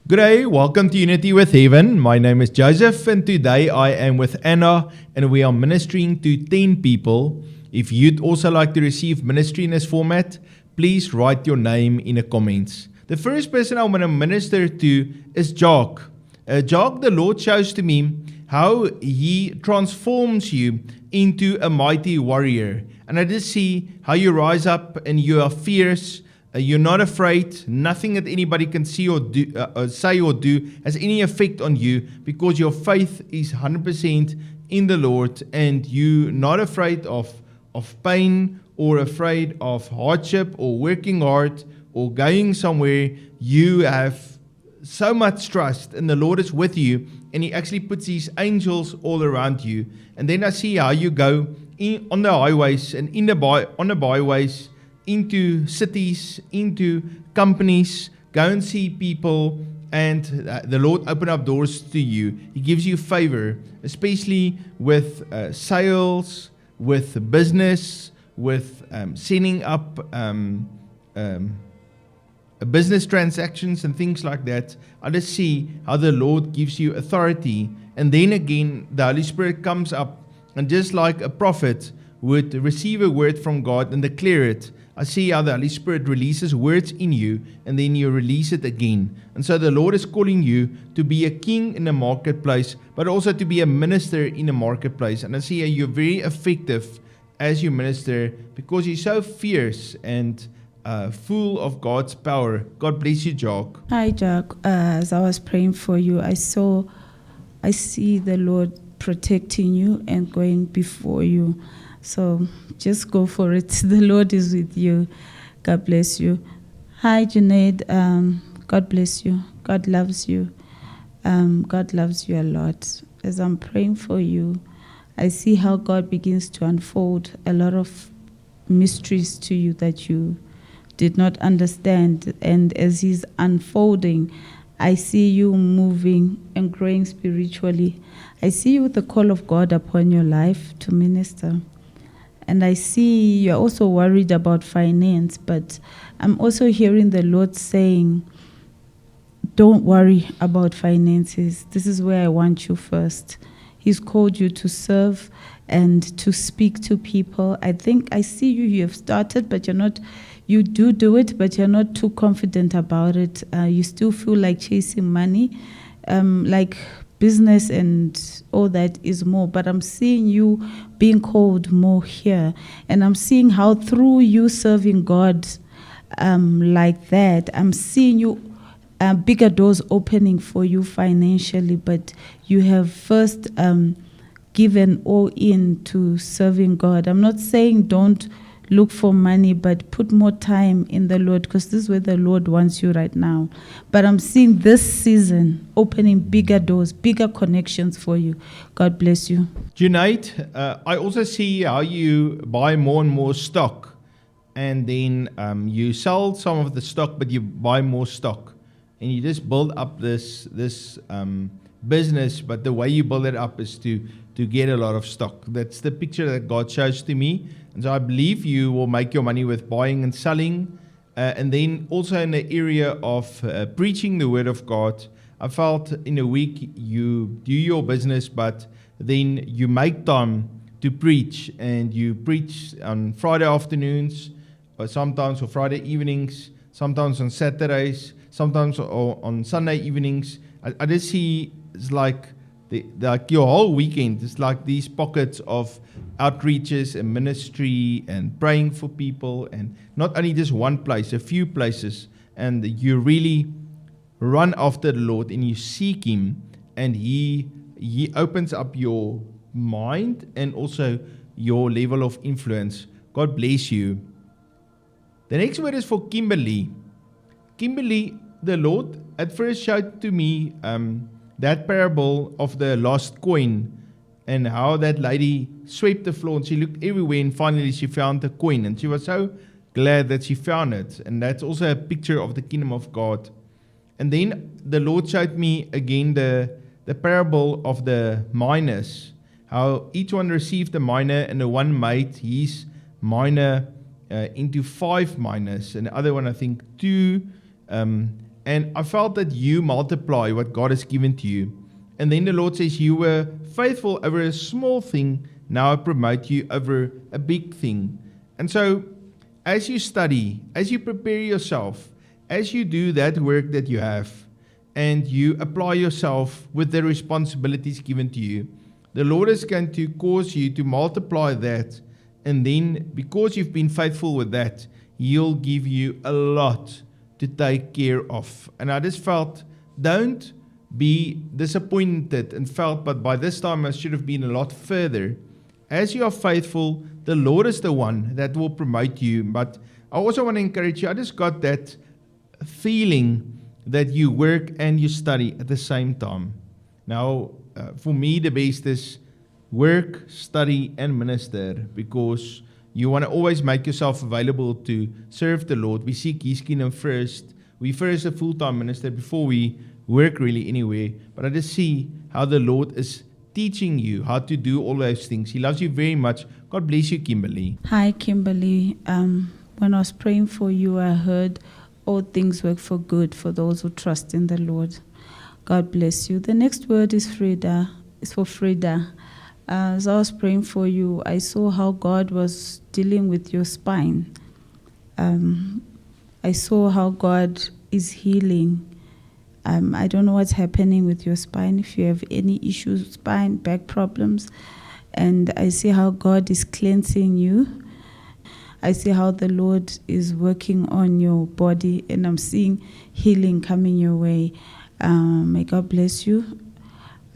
Good day, welcome to Unity with Heaven. My name is Joseph, and today I am with Anna, and we are ministering to 10 people. If you'd also like to receive ministry in this format, please write your name in the comments. The first person I want to minister to is Jock. Jock, the Lord shows to me how He transforms you into a mighty warrior. And I just see how you rise up and you are fierce. You're not afraid. Nothing that anybody can see or do, say or do has any effect on you, because your faith is 100% in the Lord, and you're not afraid of pain or afraid of hardship or working hard or going somewhere. You have so much trust, and the Lord is with you, and He actually puts His angels all around you. And then I see how you go on the highways and on the byways, into cities, into companies, go and see people, and the Lord open up doors to you. He gives you favor, especially with sales, with business, with setting up business transactions and things like that. I just see how the Lord gives you authority, and then again the Holy Spirit comes up, and just like a prophet would receive a word from God and declare it, I see how the Holy Spirit releases words in you, and then you release it again. And so the Lord is calling you to be a king in the marketplace, but also to be a minister in the marketplace. And I see how you're very effective as you minister, because you're so fierce and full of God's power. God bless you, Jock. Hi, Jack. As I was praying for you, I see the Lord protecting you and going before you. So just go for it. The Lord is with you. God bless you. Hi, Junaid. God bless you. God loves you. God loves you a lot. As I'm praying for you, I see how God begins to unfold a lot of mysteries to you that you did not understand. And as He's unfolding, I see you moving and growing spiritually. I see you with the call of God upon your life to minister. And I see you're also worried about finance, but I'm also hearing the Lord saying, don't worry about finances. This is where I want you first. He's called you to serve and to speak to people. I think I see you have started, but you do it, but you're not too confident about it. You still feel like chasing money, like business and all that is more, but I'm seeing you being called more here, and I'm seeing how through you serving God like that, I'm seeing you bigger doors opening for you financially, but you have first given all in to serving God. I'm not saying don't look for money, but put more time in the Lord, because this is where the Lord wants you right now. But I'm seeing this season opening bigger doors, bigger connections for you. God bless you. Junaid, I also see how you buy more and more stock, and then you sell some of the stock, but you buy more stock, and you just build up this business. But the way you build it up is to get a lot of stock. That's the picture that God shows to me. And so I believe you will make your money with buying and selling, and then also in the area of preaching the word of God. I felt in a week you do your business, but then you make time to preach, and you preach on Friday afternoons, or sometimes on Friday evenings, sometimes on Saturdays, sometimes on Sunday evenings. I just see it's like your whole weekend is like these pockets of outreaches and ministry and praying for people, and not only just one place, a few places, and you really run after the Lord and you seek Him, and He opens up your mind and also your level of influence. God bless you. The next word is for Kimberly. Kimberly, the Lord at first showed to me that parable of the lost coin, and how that lady swept the floor and she looked everywhere, and finally she found the coin, and she was so glad that she found it. And that's also a picture of the kingdom of God. And then the Lord showed me again the parable of the miners, how each one received a miner, and the one made his miner into 5 miners, and the other one I think 2, And I felt that you multiply what God has given to you. And then the Lord says, you were faithful over a small thing, now I promote you over a big thing. And so, as you study, as you prepare yourself, as you do that work that you have, and you apply yourself with the responsibilities given to you, the Lord is going to cause you to multiply that. And then, because you've been faithful with that, He'll give you a lot to take care of. And I just felt, don't be disappointed and felt, but by this time I should have been a lot further. As you are faithful, the Lord is the one that will promote you. But I also want to encourage you, I just got that feeling that you work and you study at the same time. Now, for me, the best is work, study, and minister, because you want to always make yourself available to serve the Lord. We seek His kingdom first. We first a full-time minister before we work really anywhere. But I just see how the Lord is teaching you how to do all those things. He loves you very much. God bless you, Kimberly. Hi, Kimberly. When I was praying for you, I heard all things work for good for those who trust in the Lord. God bless you. The next word is Frida. It's for Frida. As I was praying for you, I saw how God was dealing with your spine. I saw how God is healing. I don't know what's happening with your spine, if you have any issues, spine, back problems. And I see how God is cleansing you. I see how the Lord is working on your body, and I'm seeing healing coming your way. May God bless you.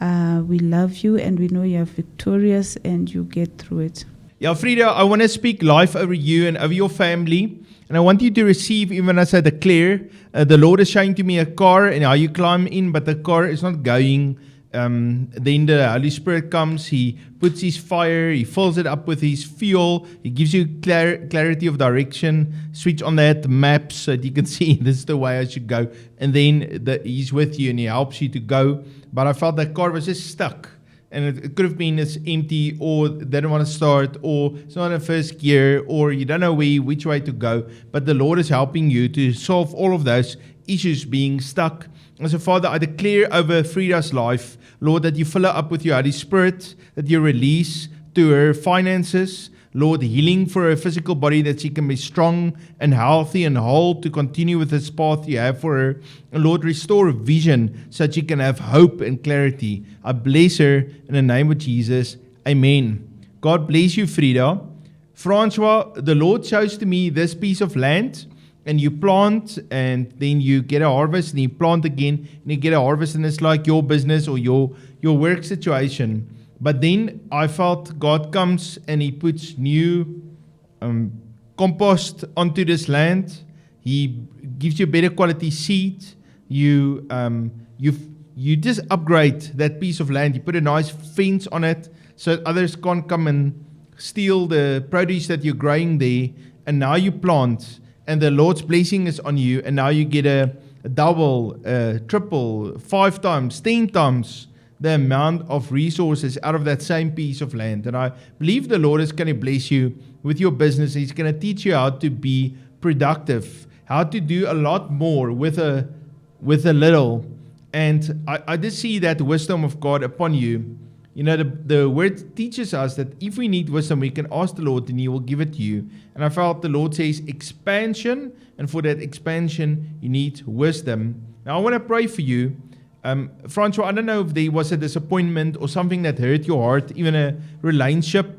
We love you, and we know you are victorious, and you get through it. Yeah, Frida, I want to speak life over you and over your family. And I want you to receive, even as I declare, the Lord is showing to me a car and how you climb in, but the car is not going. Then the Holy Spirit comes, He puts His fire, He fills it up with His fuel, He gives you clarity of direction, switch on that map so that you can see this is the way I should go. And then He's with you and He helps you to go. But I felt that car was just stuck. And it could have been it's empty, or they don't want to start, or it's not in first gear, or you don't know which way to go. But the Lord is helping you to solve all of those issues being stuck. And so, Father, I declare over Frida's life, Lord, that you fill her up with your Holy Spirit, that you release to her finances, Lord, healing for her physical body, that she can be strong and healthy and whole to continue with this path you have for her. And Lord, restore vision so that she can have hope and clarity. I bless her in the name of Jesus. Amen. God bless you, Frida. Francois, the Lord shows to me this piece of land, and you plant, and then you get a harvest, and you plant again, and you get a harvest, and it's like your business or your work situation. But then I felt God comes and He puts new compost onto this land. He gives you better quality seed. You just upgrade that piece of land. You put a nice fence on it so that others can't come and steal the produce that you're growing there. And now you plant, and the Lord's blessing is on you. And now you get a double, triple, 5 times, 10 times the amount of resources out of that same piece of land. And I believe the Lord is going to bless you with your business. He's going to teach you how to be productive, how to do a lot more with a little. And I just see that wisdom of God upon you. You know, the word teaches us that if we need wisdom, we can ask the Lord and He will give it to you. And I felt the Lord says expansion, and for that expansion, you need wisdom. Now, I want to pray for you. Francois, I don't know if there was a disappointment or something that hurt your heart, even a relationship.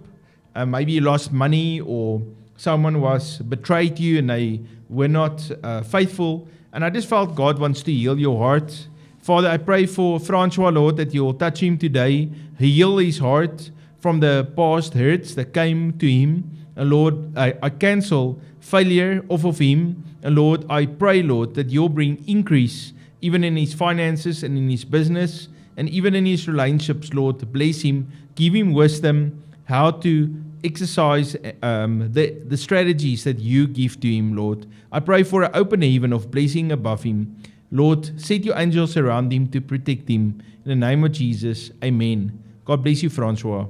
Maybe you lost money, or someone was betrayed you and they were not faithful. And I just felt God wants to heal your heart. Father, I pray for Francois, Lord, that you'll touch him today, heal his heart from the past hurts that came to him. And Lord, I cancel failure off of him. And Lord, I pray, Lord, that you'll bring increase even in his finances and in his business and even in his relationships, Lord. Bless him, give him wisdom, how to exercise the strategies that you give to him, Lord. I pray for an open heaven of blessing above him. Lord, set your angels around him to protect him. In the name of Jesus, amen. God bless you, Francois.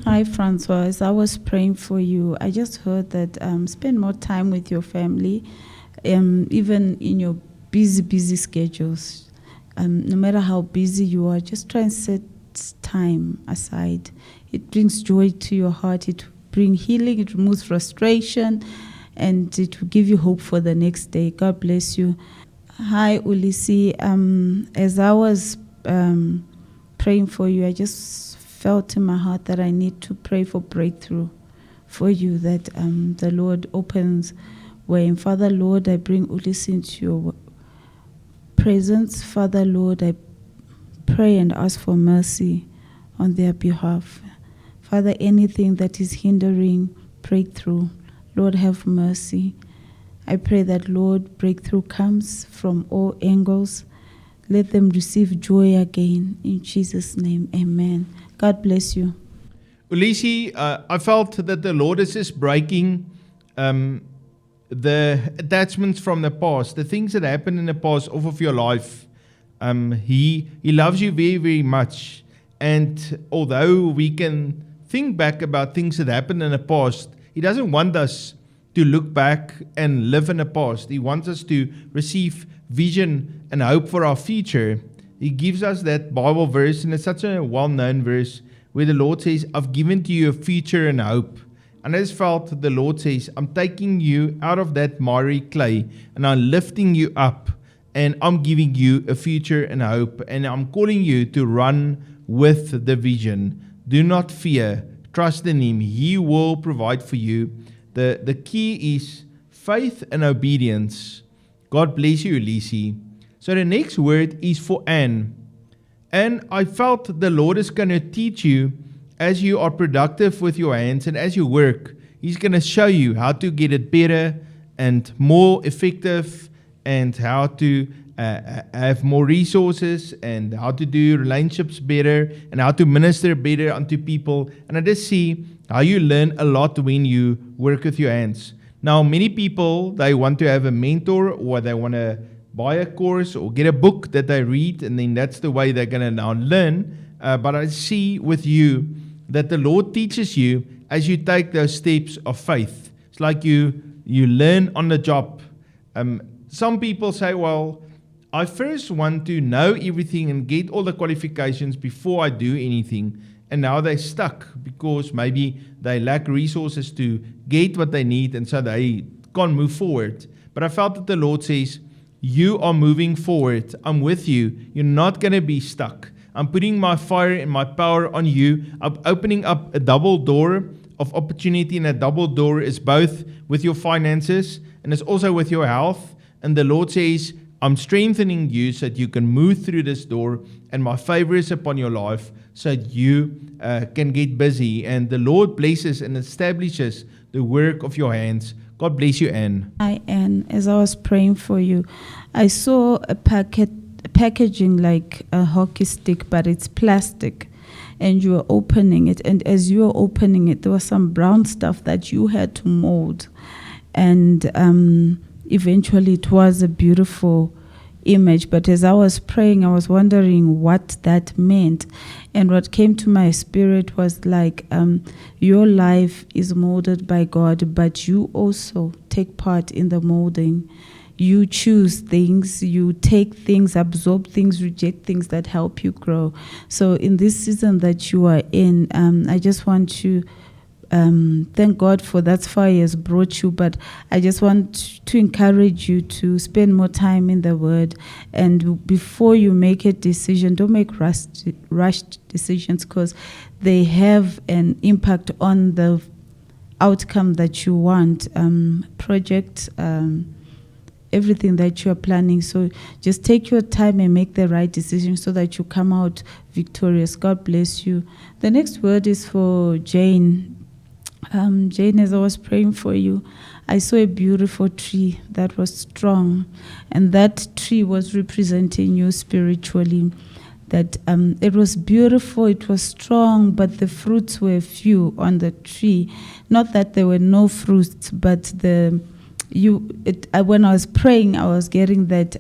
Hi, Francois. As I was praying for you, I just heard that spend more time with your family, even in your busy schedules. No matter how busy you are, just try and set time aside. It brings joy to your heart. It brings healing. It removes frustration, and it will give you hope for the next day. God bless you. Hi, Ulisi. As I was praying for you, I just felt in my heart that I need to pray for breakthrough for you, that the Lord opens way. And Father, Lord, I bring Ulisi into your presence. Father, Lord, I pray and ask for mercy on their behalf. Father, anything that is hindering breakthrough, Lord, have mercy. I pray that, Lord, breakthrough comes from all angles. Let them receive joy again. In Jesus' name, amen. God bless you. Ulisi, I felt that the Lord is just breaking the attachments from the past, the things that happened in the past off of your life. He loves you very, very much. And although we can think back about things that happened in the past, He doesn't want us to look back and live in the past. He wants us to receive vision and hope for our future. He gives us that Bible verse, and it's such a well-known verse, where the Lord says, I've given to you a future and hope. And I just felt the Lord says, I'm taking you out of that miry clay, and I'm lifting you up, and I'm giving you a future and hope, and I'm calling you to run with the vision. Do not fear. Trust in Him. He will provide for you. The key is faith and obedience. God bless you, Ulisi. So the next word is for Anne. And I felt the Lord is going to teach you as you are productive with your hands and as you work. He's going to show you how to get it better and more effective, and how to have more resources, and how to do relationships better, and how to minister better unto people. And I just see how you learn a lot when you work with your hands. Now, many people, they want to have a mentor, or they want to buy a course or get a book that they read, and then that's the way they're going to now learn. But I see with you that the Lord teaches you as you take those steps of faith. It's like you learn on the job. Some people say, well, I first want to know everything and get all the qualifications before I do anything. And now they're stuck because maybe they lack resources to get what they need, and so they can't move forward. But I felt that the Lord says, you are moving forward. I'm with you. You're not going to be stuck. I'm putting my fire and my power on you. I'm opening up a double door of opportunity, and a double door is both with your finances and it's also with your health. And the Lord says, I'm strengthening you so that you can move through this door, and my favor is upon your life so that you can get busy. And the Lord blesses and establishes the work of your hands. God bless you, Anne. Hi, Anne. As I was praying for you, I saw a packaging like a hockey stick, but it's plastic, and you were opening it. And as you were opening it, there was some brown stuff that you had to mold. And eventually it was a beautiful image. But as I was praying, I was wondering what that meant. And what came to my spirit was like, your life is molded by God, but you also take part in the molding. You choose things, you take things, absorb things, reject things that help you grow. So in this season that you are in, I just want to thank God for that's far He has brought you, but I just want to encourage you to spend more time in the Word. And before you make a decision, don't make rushed decisions, because they have an impact on the outcome that you want, project, everything that you are planning. So just take your time and make the right decision so that you come out victorious. God bless you. The next word is for Jane. Jane, as I was praying for you, I saw a beautiful tree that was strong, and that tree was representing you spiritually. That it was beautiful, it was strong, but the fruits were few on the tree. Not that there were no fruits, but when I was praying, I was getting that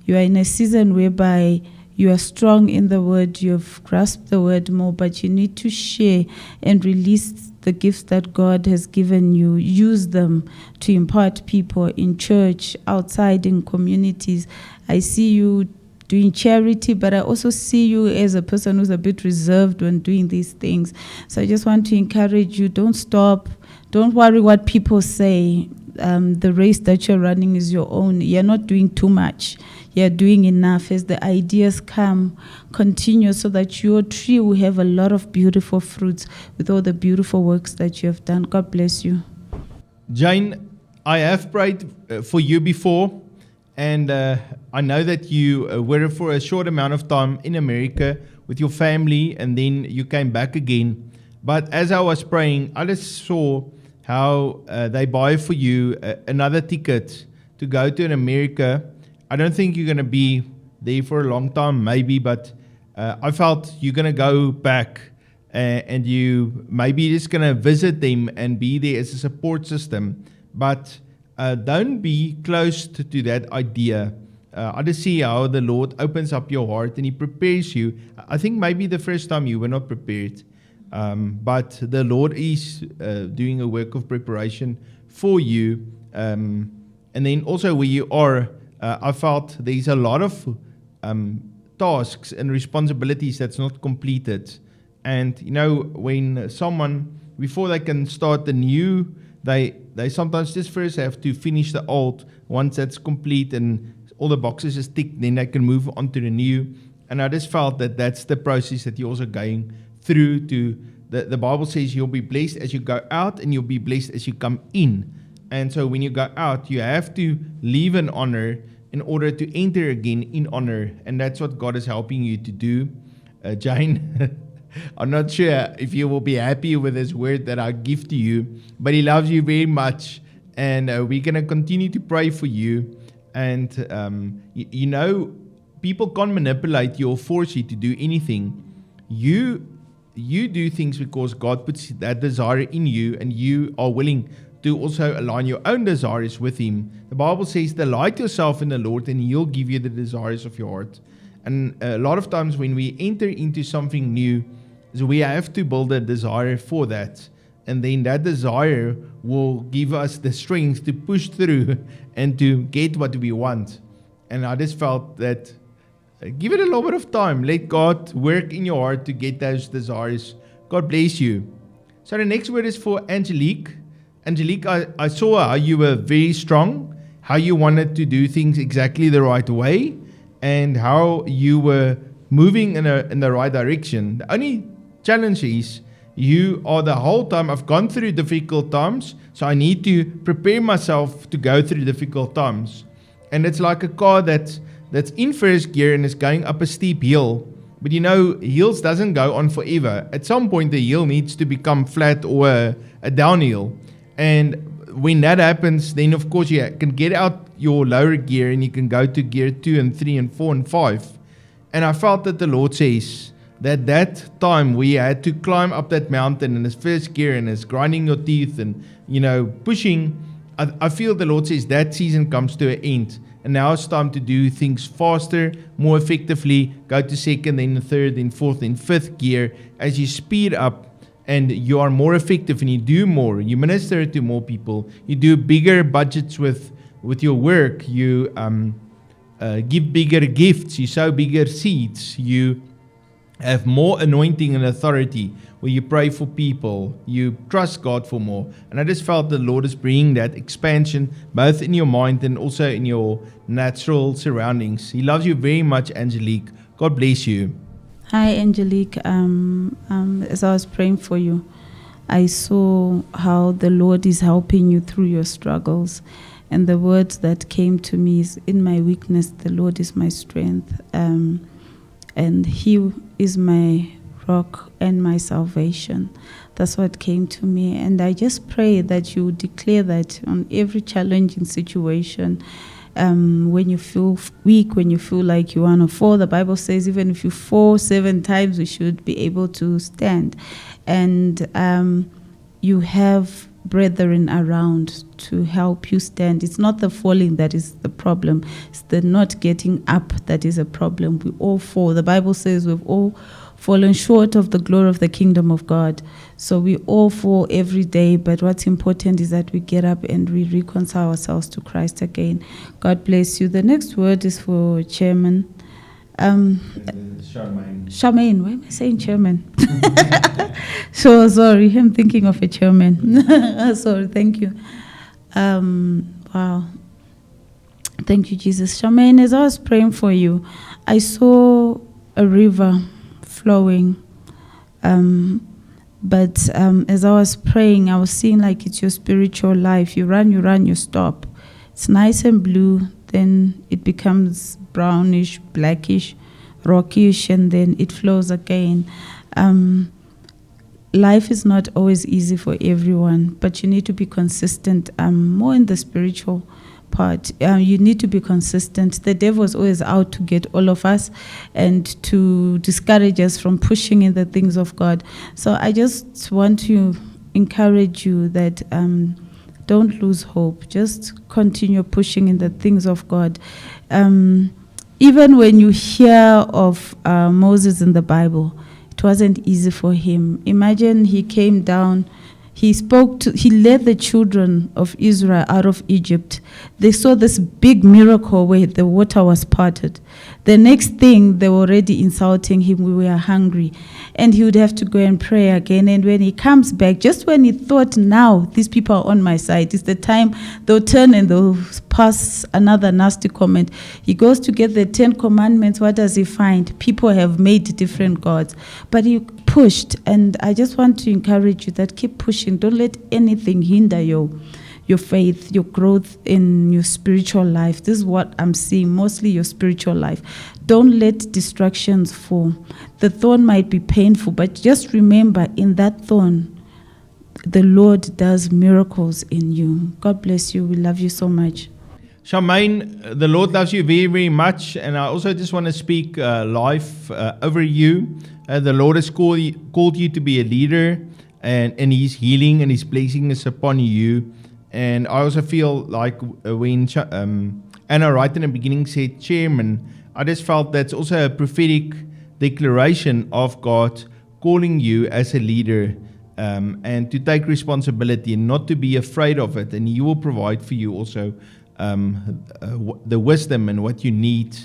you are in a season whereby you are strong in the Word, you have grasped the Word more, but you need to share and release the gifts that God has given you, use them to impart people in church, outside in communities. I see you doing charity, but I also see you as a person who's a bit reserved when doing these things. So I just want to encourage you, don't stop. Don't worry what people say. The race that you're running is your own. You're not doing too much. You're doing enough. As the ideas come, continue so that your tree will have a lot of beautiful fruits with all the beautiful works that you have done. God bless you. Jane, I have prayed for you before, and I know that you were for a short amount of time in America with your family, and then you came back again. But as I was praying, I just saw how they buy for you another ticket to go to America. I don't think you're going to be there for a long time, maybe, but I felt you're going to go back and you maybe just going to visit them and be there as a support system. But don't be close to that idea. I just see how the Lord opens up your heart and He prepares you. I think maybe the first time you were not prepared. But the Lord is doing a work of preparation for you. And then also where you are, I felt there's a lot of tasks and responsibilities that's not completed. And, you know, when someone, before they can start the new, they sometimes just first have to finish the old. Once that's complete and all the boxes is ticked, then they can move on to the new. And I just felt that that's the process that you're also going through to. The Bible says you'll be blessed as you go out and you'll be blessed as you come in. And so when you go out, you have to leave in honor in order to enter again in honor. And that's what God is helping you to do. Jane, I'm not sure if you will be happy with this word that I give to you, but He loves you very much. And we're going to continue to pray for you. And, you know, people can't manipulate you or force you to do anything. You do things because God puts that desire in you, and you are willing to also align your own desires with Him. The Bible says, delight yourself in the Lord and He'll give you the desires of your heart. And a lot of times when we enter into something new, so we have to build a desire for that. And then that desire will give us the strength to push through and to get what we want. And I just felt that give it a little bit of time. Let God work in your heart to get those desires. God bless you. So the next word is for Angelique. Angelique, I saw how you were very strong, how you wanted to do things exactly the right way, and how you were moving in the right direction. The only challenge is you are the whole time, I've gone through difficult times, so I need to prepare myself to go through difficult times. And it's like a car that's in first gear and is going up a steep hill. But you know, hills doesn't go on forever. At some point, the hill needs to become flat or a downhill. And when that happens, then of course you can get out your lower gear and you can go to gear 2 and 3 and 4 and 5. And I felt that the Lord says that time where you had to climb up that mountain in His first gear and is grinding your teeth and, you know, pushing, I feel the Lord says that season comes to an end. And now it's time to do things faster, more effectively, go to second, then third, then fourth, then fifth gear. As you speed up and you are more effective and you do more, you minister to more people, you do bigger budgets with your work, you give bigger gifts, you sow bigger seeds, you have more anointing and authority, where you pray for people, you trust God for more. And I just felt the Lord is bringing that expansion both in your mind and also in your natural surroundings. He loves you very much, Angelique. God bless you. Hi, Angelique. As I was praying for you, I saw how the Lord is helping you through your struggles. And the words that came to me is, in my weakness, the Lord is my strength. And He is my rock and my salvation. That's what came to me. And I just pray that you declare that on every challenging situation. When you feel weak, when you feel like you want to fall, the Bible says even if you fall 7 times, you should be able to stand. And you have brethren around to help you stand. It's not the falling that is the problem. It's the not getting up that is a problem. We all fall. The Bible says we've all fallen short of the glory of the kingdom of God. So we all fall every day, but what's important is that we get up and we reconcile ourselves to Christ again. God bless you. The next word is for Chairman. Charmaine, why am I saying Chairman? So sorry, I'm thinking of a chairman. Sorry, thank you. Wow. Thank you, Jesus. Charmaine, as I was praying for you, I saw a river flowing. But as I was praying, I was seeing like it's your spiritual life. You run, you stop. It's nice and blue, then it becomes brownish, blackish, rockish, and then it flows again. Life is not always easy for everyone, but you need to be consistent. More in the spiritual part. You need to be consistent. The devil is always out to get all of us and to discourage us from pushing in the things of God. So I just want to encourage you that don't lose hope. Just continue pushing in the things of God. Even when you hear of Moses in the Bible, it wasn't easy for him. Imagine he came down, he led the children of Israel out of Egypt. They saw this big miracle where the water was parted. The next thing, they were already insulting him, we were hungry. And he would have to go and pray again. And when he comes back, just when he thought, now these people are on my side, it's the time they'll turn and they'll pass another nasty comment. He goes to get the 10 Commandments. What does he find? People have made different gods. But he pushed. And I just want to encourage you that keep pushing. Don't let anything hinder your faith, your growth in your spiritual life. This is what I'm seeing, mostly your spiritual life. Don't let distractions fall. The thorn might be painful, but just remember, in that thorn, the Lord does miracles in you. God bless you. We love you so much. Charmaine, the Lord loves you very, very much. And I also just want to speak life over you. The Lord has called you to be a leader, and His healing and His blessing is upon you. And I also feel like when Anna right in the beginning said chairman, I just felt that's also a prophetic declaration of God calling you as a leader, and to take responsibility and not to be afraid of it. And He will provide for you also the wisdom and what you need.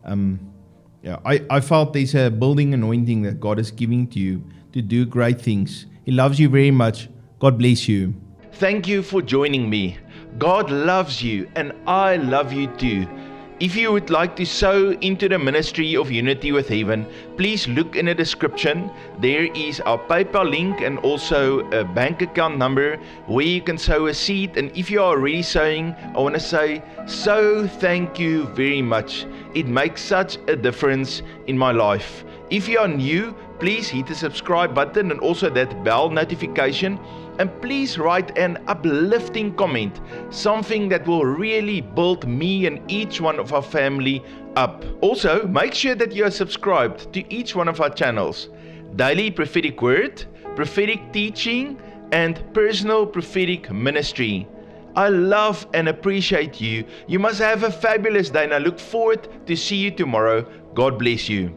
I felt there's a building anointing that God is giving to you to do great things. He loves you very much. God bless you. Thank you for joining me. God loves you and I love you too. If you would like to sow into the ministry of Unity with Heaven, please look in the description. There is our PayPal link and also a bank account number where you can sow a seed. And if you are already sowing, I want to say, thank you very much. It makes such a difference in my life. If you are new, please hit the subscribe button and also that bell notification. And please write an uplifting comment, something that will really build me and each one of our family up. Also, make sure that you are subscribed to each one of our channels: Daily Prophetic Word, Prophetic Teaching, and Personal Prophetic Ministry. I love and appreciate you. You must have a fabulous day and I look forward to see you tomorrow. God bless you.